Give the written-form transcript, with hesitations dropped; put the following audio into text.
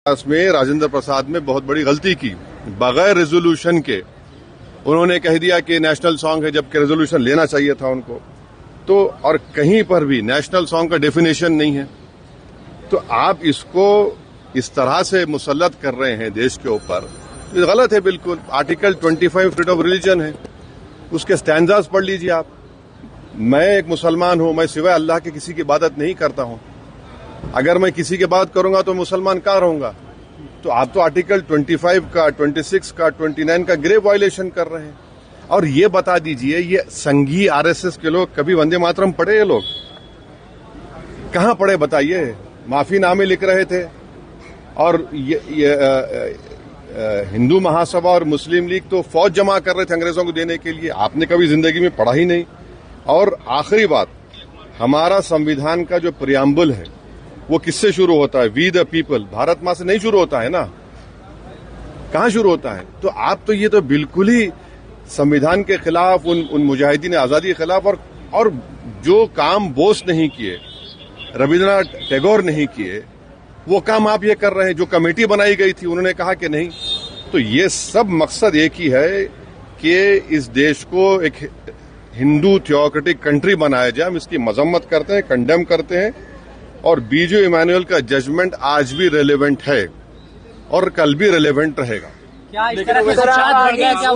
में राजेंद्र प्रसाद में बहुत बड़ी गलती की। बगैर रेजोल्यूशन के उन्होंने कह दिया कि नेशनल सॉन्ग है, जबकि रेजोल्यूशन लेना चाहिए था उनको। तो और कहीं पर भी नेशनल सॉन्ग का डेफिनेशन नहीं है। तो आप इसको इस तरह से मुसल्लत कर रहे हैं देश के ऊपर, ये गलत है बिल्कुल। आर्टिकल 25 फ्रीडम ऑफ रिलीजन है, उसके स्टैंजास पढ़ लीजिए आप। मैं एक मुसलमान हूं, मैं सिवाय अल्लाह के किसी की इबादत नहीं करता हूं। अगर मैं किसी की बात करूंगा तो मुसलमान कहां रहूंगा? तो आप तो आर्टिकल 25 का, 26 का, 29 का ग्रेव वायलेशन कर रहे हैं। और ये बता दीजिए, ये संघी आरएसएस के लोग कभी वंदे मातरम पढ़े? ये लोग कहां पढ़े बताइए? माफीनामे लिख रहे थे। और ये हिंदू महासभा और मुस्लिम लीग तो फौज जमा कर रहे थे अंग्रेजों को देने के लिए। आपने कभी जिंदगी में पढ़ा ही नहीं। और आखिरी बात, हमारा संविधान का जो प्रियम्बल है वो किससे शुरू होता है? वी द पीपल, भारत मां से नहीं शुरू होता है ना। कहां शुरू होता है? तो आप तो ये तो बिल्कुल ही संविधान के खिलाफ, उन मुजाहिदीन आजादी के खिलाफ। और जो काम बोस नहीं किए, रविन्द्रनाथ टैगोर नहीं किए, वो काम आप ये कर रहे हैं। जो कमेटी बनाई गई थी उन्होंने कहा कि नहीं। तो ये सब मकसद एक ही है कि इस देश को एक हिंदू थियोक्रेटिक कंट्री बनाया जाए। हम इसकी मजम्मत करते हैं, कंडेम करते हैं। और बीजू इमानुएल का जजमेंट आज भी रेलेवेंट है और कल भी रेलेवेंट रहेगा। क्या इस तरह से बढ़ गया क्या?